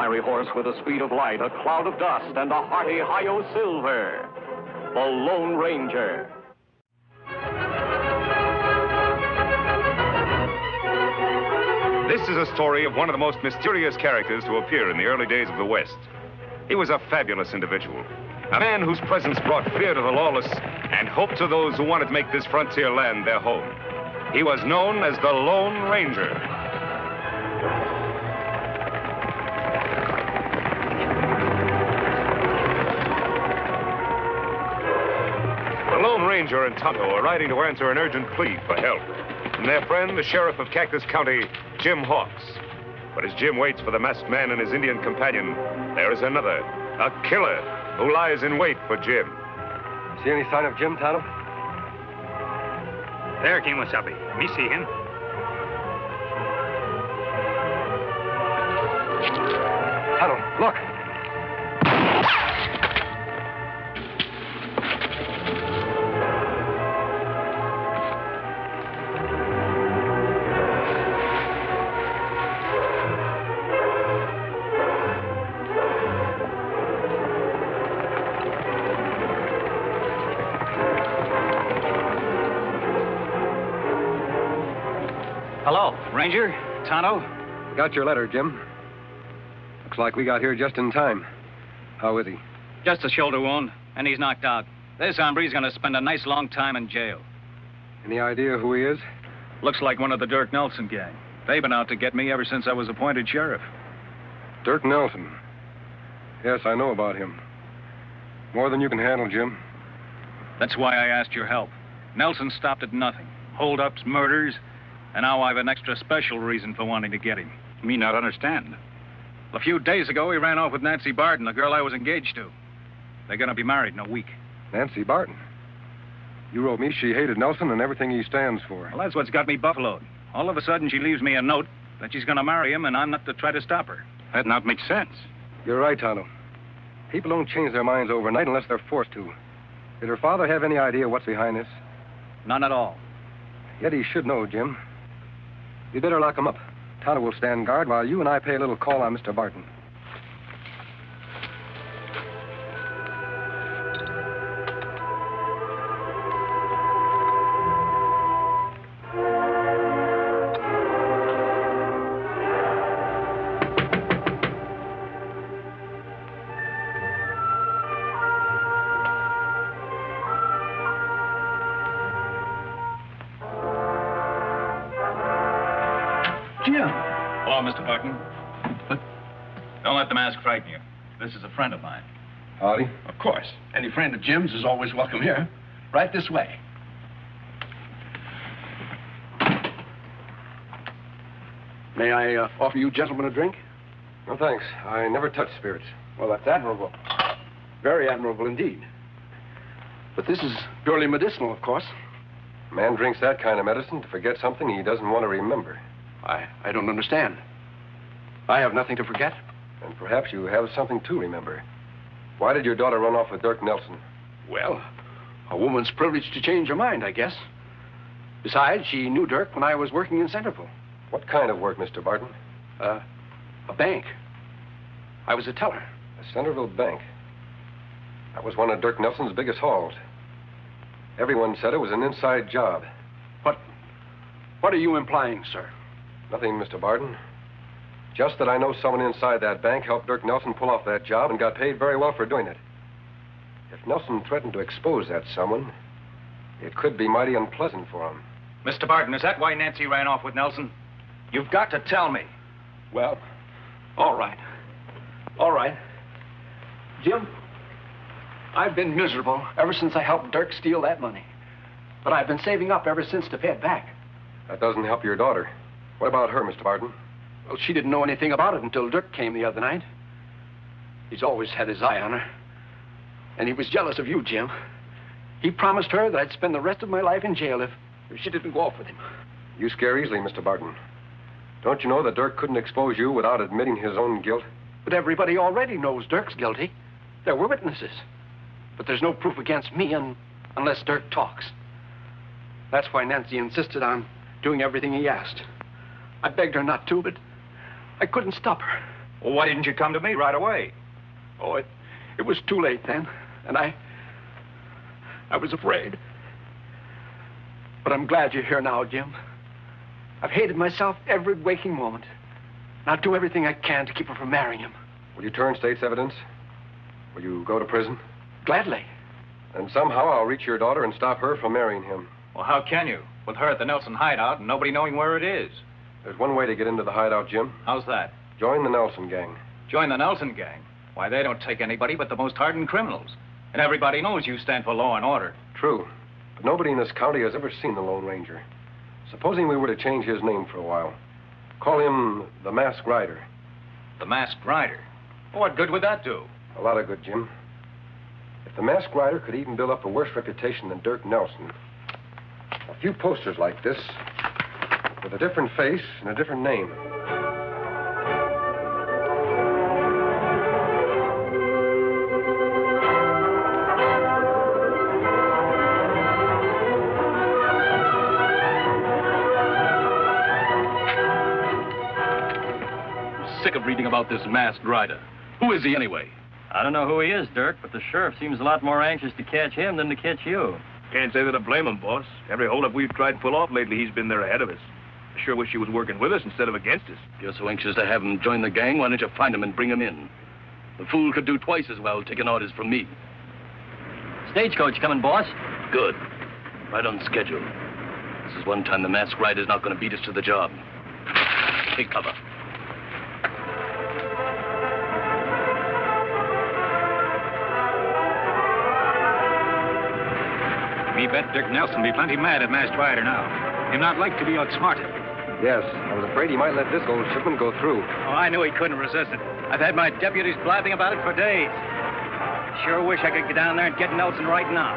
fiery horse with the speed of light, a cloud of dust, and a hearty Hi-Yo Silver, the Lone Ranger. This is a story of one of the most mysterious characters to appear in the early days of the West. He was a fabulous individual, a man whose presence brought fear to the lawless and hope to those who wanted to make this frontier land their home. He was known as the Lone Ranger. The Lone Ranger and Tonto are riding to answer an urgent plea for help from their friend, the sheriff of Cactus County, Jim Hawks. But as Jim waits for the masked man and his Indian companion, there is another, a killer, who lies in wait for Jim. See any sign of Jim, Tonto? There, Kemosabe. Me see him. Tonto, look. Hello, Ranger, Tonto. Got your letter, Jim. Looks like we got here just in time. How is he? Just a shoulder wound, and he's knocked out. This hombre's gonna spend a nice long time in jail. Any idea who he is? Looks like one of the Dirk Nelson gang. They've been out to get me ever since I was appointed sheriff. Dirk Nelson. Yes, I know about him. More than you can handle, Jim. That's why I asked your help. Nelson stopped at nothing. Hold-ups, murders, and now I've an extra special reason for wanting to get him. Me not understand. A few days ago, he ran off with Nancy Barton, the girl I was engaged to. They're gonna be married in a week. Nancy Barton. You wrote me she hated Nelson and everything he stands for. Well, that's what's got me buffaloed. All of a sudden, she leaves me a note that she's gonna marry him, and I'm not to try to stop her. That not makes sense. You're right, Tonto. People don't change their minds overnight unless they're forced to. Did her father have any idea what's behind this? None at all. Yet he should know, Jim. You'd better lock him up. Tonto will stand guard while you and I pay a little call on Mr. Barton. Hello, Mr. Barton. Don't let the mask frighten you. This is a friend of mine. Howdy. Of course. Any friend of Jim's is always welcome here. Right this way. May I offer you gentlemen a drink? No, thanks. I never touch spirits. Well, that's admirable. Very admirable indeed. But this is purely medicinal, of course. A man drinks that kind of medicine to forget something he doesn't want to remember. I don't understand. I have nothing to forget. And perhaps you have something to remember. Why did your daughter run off with Dirk Nelson? Well, a woman's privilege to change her mind, I guess. Besides, she knew Dirk when I was working in Centerville. What kind of work, Mr. Barton? A bank. I was a teller. A Centerville bank. That was one of Dirk Nelson's biggest hauls. Everyone said it was an inside job. What are you implying, sir? Nothing, Mr. Barton. Just that I know someone inside that bank helped Dirk Nelson pull off that job and got paid very well for doing it. If Nelson threatened to expose that someone, it could be mighty unpleasant for him. Mr. Barton, is that why Nancy ran off with Nelson? You've got to tell me. Well, all right. All right. Jim, I've been miserable ever since I helped Dirk steal that money. But I've been saving up ever since to pay it back. That doesn't help your daughter. What about her, Mr. Barton? Well, she didn't know anything about it until Dirk came the other night. He's always had his eye on her. And he was jealous of you, Jim. He promised her that I'd spend the rest of my life in jail if she didn't go off with him. You scare easily, Mr. Barton. Don't you know that Dirk couldn't expose you without admitting his own guilt? But everybody already knows Dirk's guilty. There were witnesses. But there's no proof against me unless Dirk talks. That's why Nancy insisted on doing everything he asked. I begged her not to, but I couldn't stop her. Well, why didn't you come to me right away? Oh, it was too late then. And I was afraid. But I'm glad you're here now, Jim. I've hated myself every waking moment. And I'll do everything I can to keep her from marrying him. Will you turn state's evidence? Will you go to prison? Gladly. And somehow I'll reach your daughter and stop her from marrying him. Well, how can you? With her at the Nelson hideout and nobody knowing where it is. There's one way to get into the hideout, Jim. How's that? Join the Nelson gang. Join the Nelson gang? Why, they don't take anybody but the most hardened criminals. And everybody knows you stand for law and order. True. But nobody in this county has ever seen the Lone Ranger. Supposing we were to change his name for a while. Call him the Masked Rider. The Masked Rider? Well, what good would that do? A lot of good, Jim. If the Masked Rider could even build up a worse reputation than Dirk Nelson, a few posters like this, with a different face and a different name. I'm sick of reading about this Masked Rider. Who is he anyway? I don't know who he is, Dirk, but the sheriff seems a lot more anxious to catch him than to catch you. Can't say that I blame him, boss. Every holdup we've tried to pull off lately, he's been there ahead of us. I sure wish he was working with us instead of against us. If you're so anxious to have him join the gang, why don't you find him and bring him in? The fool could do twice as well taking orders from me. Stagecoach coming, boss. Good. Right on schedule. This is one time the Masked Rider's not going to beat us to the job. Take cover. Me bet Dirk Nelson be plenty mad at Masked Rider now. He'd not like to be outsmarted. Yes, I was afraid he might let this gold shipment go through. Oh, I knew he couldn't resist it. I've had my deputies blabbing about it for days. Sure wish I could get down there and get Nelson right now.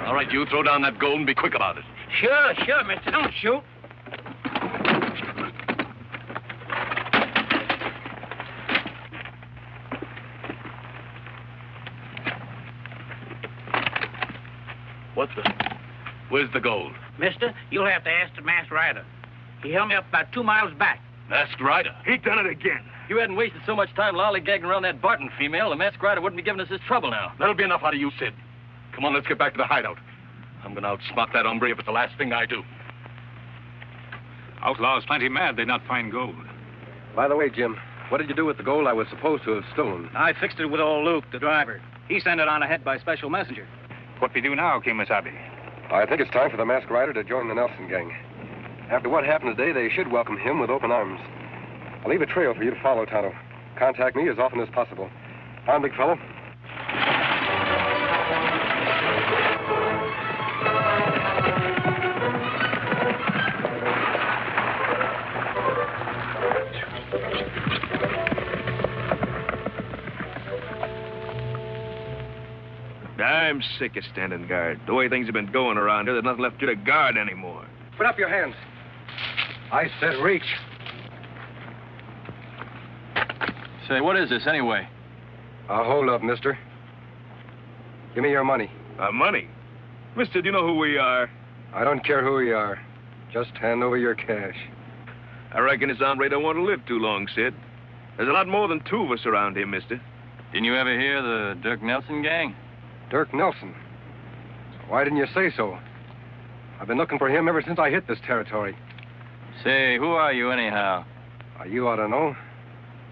All right, you throw down that gold and be quick about it. Sure, mister. Don't shoot. What the? Where's the gold? Mister, you'll have to ask the Masked Rider. He held me up about 2 miles back. Masked Rider? He done it again. If you hadn't wasted so much time lollygagging around that Barton female, the Masked Rider wouldn't be giving us this trouble now. That'll be enough out of you, Sid. Come on, let's get back to the hideout. I'm going to outsmart that hombre if it's the last thing I do. Outlaws plenty mad they'd not find gold. By the way, Jim, what did you do with the gold I was supposed to have stolen? I fixed it with old Luke, the driver. He sent it on ahead by special messenger. What we do now, Kimasabi? I think it's time for the Masked Rider to join the Nelson gang. After what happened today, they should welcome him with open arms. I'll leave a trail for you to follow, Tonto. Contact me as often as possible. On, big fellow. I'm sick of standing guard. The way things have been going around here, there's nothing left here to guard anymore. Put up your hands. I said reach. Say, what is this anyway? Hold up, mister. Give me your money. Money? Mister, do you know who we are? I don't care who you are. Just hand over your cash. I reckon this hombre don't want to live too long, Sid. There's a lot more than 2 of us around here, mister. Didn't you ever hear the Dirk Nelson gang? Dirk Nelson. Why didn't you say so? I've been looking for him ever since I hit this territory. Say, who are you anyhow? You ought to know.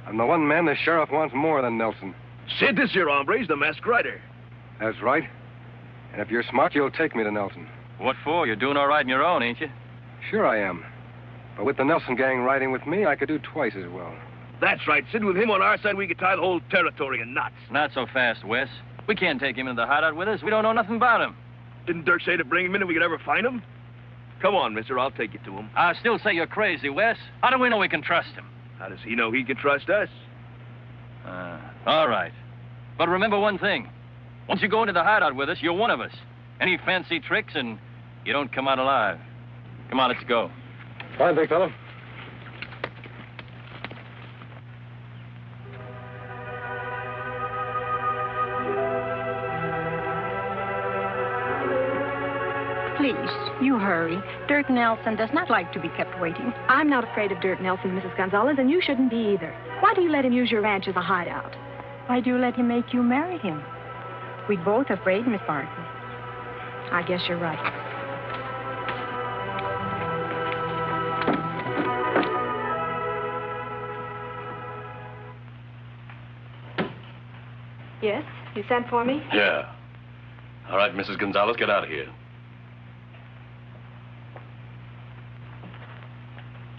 I'm the one man the sheriff wants more than Nelson. Sid, this here hombre's the Masked Rider. That's right. And if you're smart, you'll take me to Nelson. What for? You're doing all right on your own, ain't you? Sure I am. But with the Nelson gang riding with me, I could do twice as well. That's right, Sid. With him on our side, we could tie the whole territory in knots. Not so fast, Wes. We can't take him into the hideout with us. We don't know nothing about him. Didn't Dirk say to bring him in if we could ever find him? Come on, mister. I'll take you to him. I still say you're crazy, Wes. How do we know we can trust him? How does he know he can trust us? All right. But remember one thing. Once you go into the hideout with us, you're one of us. Any fancy tricks and you don't come out alive. Come on, let's go. Fine, big fellow. please, you hurry. Dirk Nelson does not like to be kept waiting. I'm not afraid of Dirk Nelson, Mrs. Gonzalez, and you shouldn't be either. Why do you let him use your ranch as a hideout? Why do you let him make you marry him? We're both afraid, Miss Barton. I guess you're right. Yes? You sent for me? Yeah. All right, Mrs. Gonzalez, get out of here.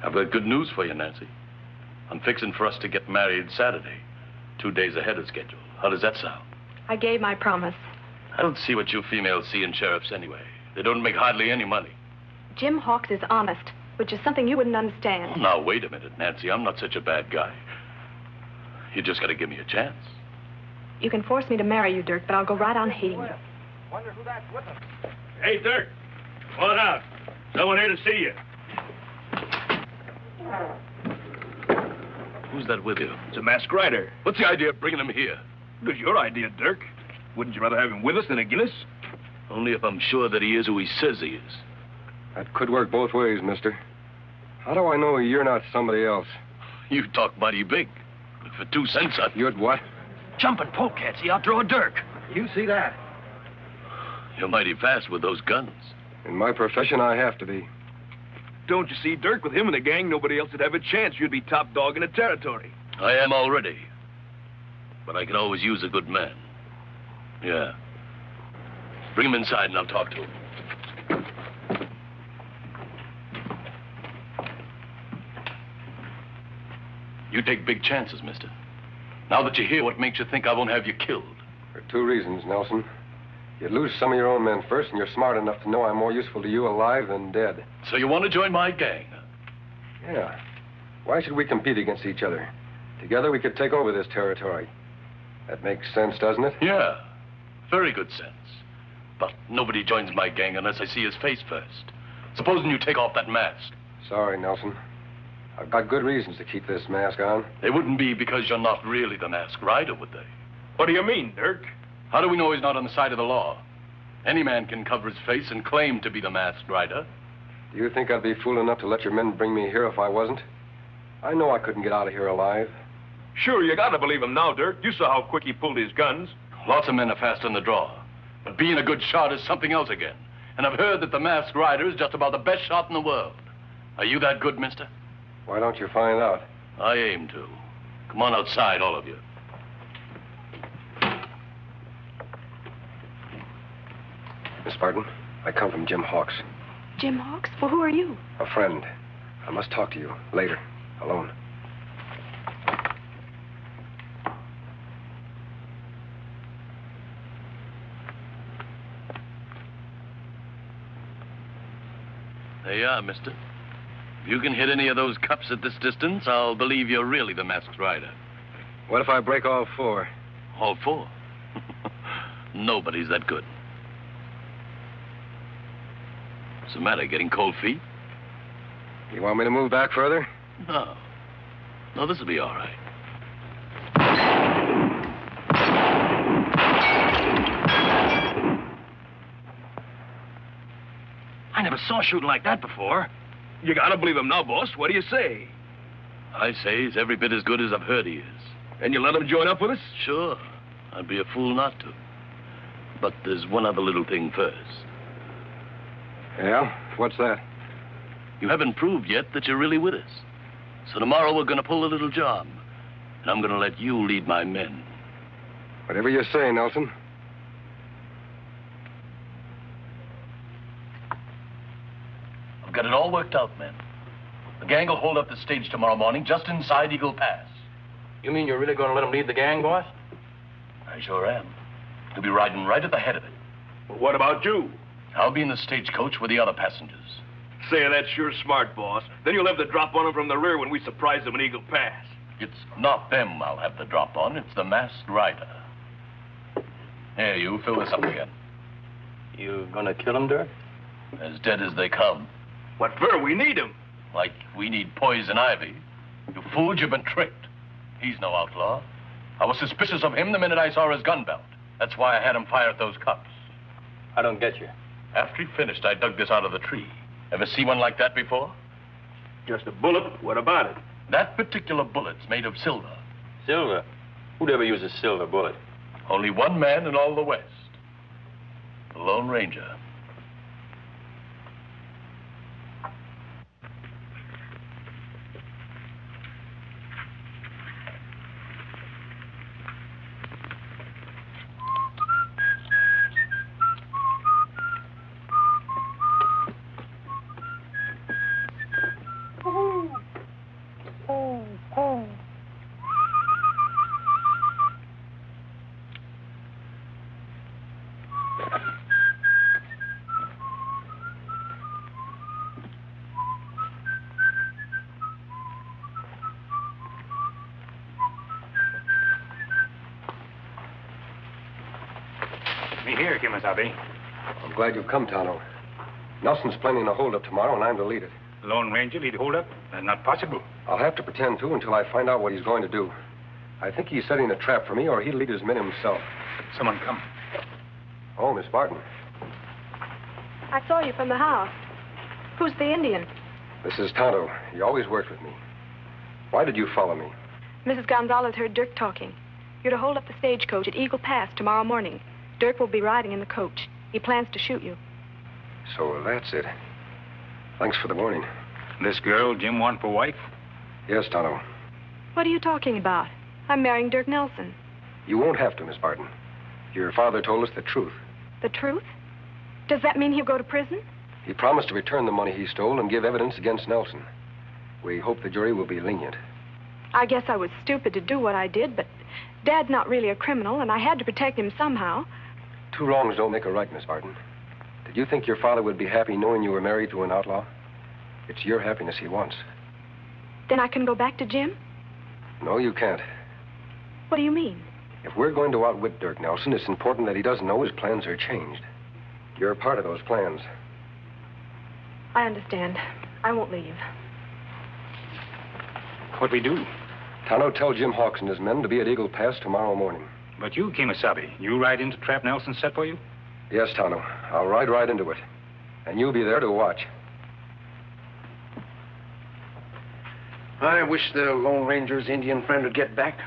I've got good news for you, Nancy. I'm fixing for us to get married Saturday, 2 days ahead of schedule. How does that sound? I gave my promise. I don't see what you females see in sheriffs anyway. They don't make hardly any money. Jim Hawks is honest, which is something you wouldn't understand. Oh, now, wait a minute, Nancy. I'm not such a bad guy. You just got to give me a chance. You can force me to marry you, Dirk, but I'll go right on hating you. Wonder who that's with us. Hey, Dirk. Come on out. Someone here to see you. Who's that with you? It's a masked rider. What's the idea of bringing him here? It was your idea, Dirk. Wouldn't you rather have him with us than against us? Only if I'm sure that he is who he says he is. That could work both ways, mister. How do I know you're not somebody else? You talk mighty big. But for 2 cents, You'd what? Jumping polecats, he outdraw Dirk. You see that? You're mighty fast with those guns. In my profession, I have to be. Don't you see, Dirk, with him in the gang, nobody else would have a chance. You'd be top dog in the territory. I am already. But I can always use a good man. Yeah. Bring him inside and I'll talk to him. You take big chances, mister. Now that you're here, what makes you think I won't have you killed? For 2 reasons, Nelson. You'd lose some of your own men first, and you're smart enough to know I'm more useful to you alive than dead. So you want to join my gang? Yeah. Why should we compete against each other? Together we could take over this territory. That makes sense, doesn't it? Yeah. Very good sense. But nobody joins my gang unless I see his face first. Supposing you take off that mask. Sorry, Nelson. I've got good reasons to keep this mask on. They wouldn't be because you're not really the masked rider, would they? What do you mean, Dirk? How do we know he's not on the side of the law? Any man can cover his face and claim to be the masked rider. Do you think I'd be fool enough to let your men bring me here if I wasn't? I know I couldn't get out of here alive. Sure, you gotta believe him now, Dirk. You saw how quick he pulled his guns. Lots of men are fast on the draw. But being a good shot is something else again. And I've heard that the masked rider is just about the best shot in the world. Are you that good, mister? Why don't you find out? I aim to. Come on outside, all of you. Miss Barton, I come from Jim Hawks. Jim Hawks? Well, who are you? A friend. I must talk to you later, alone. There you are, mister. If you can hit any of those cups at this distance, I'll believe you're really the masked rider. What if I break all 4? All 4? Nobody's that good. What's the matter, getting cold feet? You want me to move back further? No. No, this'll be all right. I never saw shooting like that before. You gotta believe him now, boss. What do you say? I say he's every bit as good as I've heard he is. And you let him join up with us? Sure. I'd be a fool not to. But there's one other little thing first. Yeah? What's that? You haven't proved yet that you're really with us. So tomorrow we're gonna pull a little job. And I'm gonna let you lead my men. Whatever you say, Nelson. I've got it all worked out, men. The gang will hold up the stage tomorrow morning just inside Eagle Pass. You mean you're really going to let him lead the gang, boss? I sure am. He'll be riding right at the head of it. Well, what about you? I'll be in the stagecoach with the other passengers. Say, that's sure smart, boss. Then you'll have the drop on him from the rear when we surprise them in Eagle Pass. It's not them I'll have the drop on. It's the masked rider. Here, you fill this up again. You gonna kill him, Dirk? As dead as they come. What for? We need him. Like we need poison ivy. You fools, you've been tricked. He's no outlaw. I was suspicious of him the minute I saw his gun belt. That's why I had him fire at those cops. I don't get you. After he finished, I dug this out of the tree. Ever see one like that before? Just a bullet? What about it? That particular bullet's made of silver. Silver? Who'd ever use a silver bullet? Only one man in all the West. The Lone Ranger. Me here, Kimasabi. I'm glad you've come, Tonto. Nelson's planning a holdup tomorrow, and I'm to lead it. Lone Ranger lead hold up? That's not possible. I'll have to pretend to until I find out what he's going to do. I think he's setting a trap for me, or he'll lead his men himself. Someone come. Oh, Miss Barton. I saw you from the house. Who's the Indian? This is Tonto. He always worked with me. Why did you follow me? Mrs. Gonzalez heard Dirk talking. You're to hold up the stagecoach at Eagle Pass tomorrow morning. Dirk will be riding in the coach. He plans to shoot you. So that's it. Thanks for the warning. This girl Jim want for wife? Yes, Tonto. What are you talking about? I'm marrying Dirk Nelson. You won't have to, Miss Barton. Your father told us the truth. The truth? Does that mean he'll go to prison? He promised to return the money he stole and give evidence against Nelson. We hope the jury will be lenient. I guess I was stupid to do what I did, but Dad's not really a criminal, and I had to protect him somehow. Two wrongs don't make a right, Miss Barton. Did you think your father would be happy knowing you were married to an outlaw? It's your happiness he wants. Then I can go back to Jim? No, you can't. What do you mean? If we're going to outwit Dirk Nelson, it's important that he doesn't know his plans are changed. You're a part of those plans. I understand. I won't leave. What we do? Tonto, tell Jim Hawks and his men to be at Eagle Pass tomorrow morning. But you, Kimasabi, you ride into trap Nelson set for you? Yes, Tonto. I'll ride right into it. And you'll be there to watch. I wish the Lone Ranger's Indian friend would get back.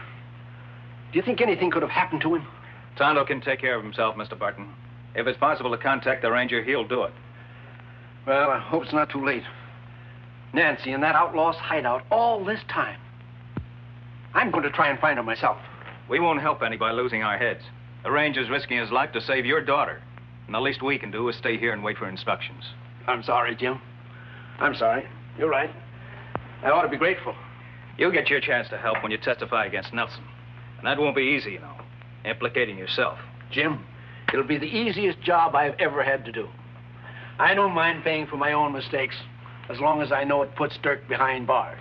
Do you think anything could have happened to him? Tonto can take care of himself, Mr. Barton. If it's possible to contact the ranger, he'll do it. Well, I hope it's not too late. Nancy in that outlaw's hideout all this time. I'm going to try and find her myself. We won't help any by losing our heads. The ranger's risking his life to save your daughter. And the least we can do is stay here and wait for instructions. I'm sorry, Jim. I'm sorry. You're right. I ought to be grateful. You'll get your chance to help when you testify against Nelson. And that won't be easy, you know, implicating yourself. Jim, it'll be the easiest job I've ever had to do. I don't mind paying for my own mistakes, as long as I know it puts Dirk behind bars.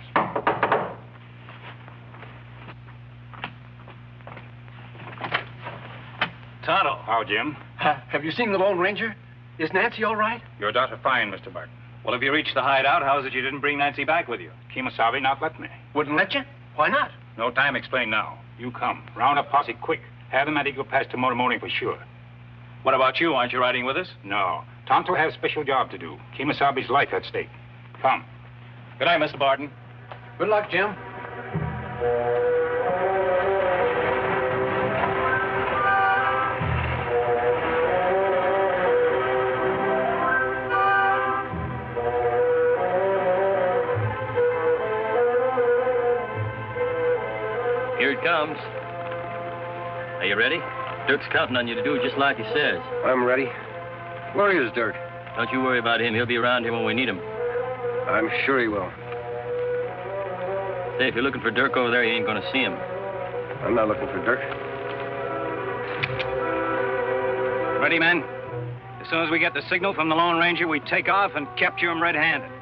Tonto. How, Jim? Have you seen the Lone Ranger? Is Nancy all right? Your daughter fine, Mr. Barton. Well, if you reached the hideout, how is it you didn't bring Nancy back with you? Kimasabi not let me. Wouldn't let you? Why not? No time explain now. You come. Round up posse quick. Have them at Eagle Pass tomorrow morning for sure. What about you? Aren't you riding with us? No. Tonto has special job to do. Kimasabi's life at stake. Come. Good night, Mr. Barton. Good luck, Jim. Here it comes. Are you ready? Dirk's counting on you to do just like he says. I'm ready. Where is Dirk? Don't you worry about him. He'll be around here when we need him. I'm sure he will. Say, if you're looking for Dirk over there, you ain't gonna see him. I'm not looking for Dirk. Ready, men? As soon as we get the signal from the Lone Ranger, we take off and capture him red-handed.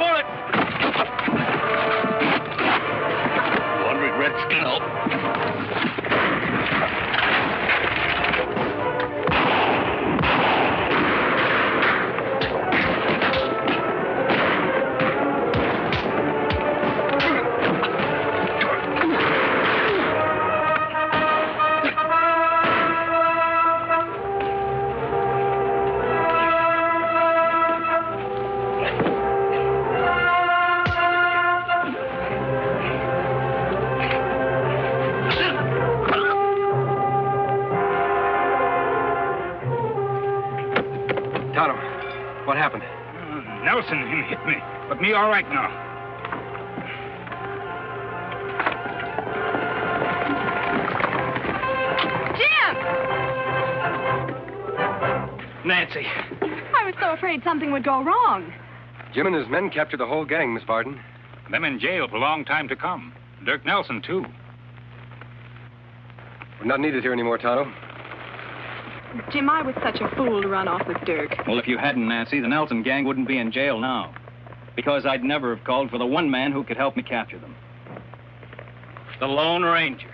for it! One regret, skin up. Tonto, what happened? Nelson, him hit me. But me all right now. Jim! Nancy. I was so afraid something would go wrong. Jim and his men captured the whole gang, Miss Barton. Them in jail for a long time to come. Dirk Nelson, too. We're not needed here anymore, Tonto. Jim, I was such a fool to run off with Dirk. Well, if you hadn't, Nancy, the Nelson gang wouldn't be in jail now. Because I'd never have called for the one man who could help me capture them. The Lone Ranger.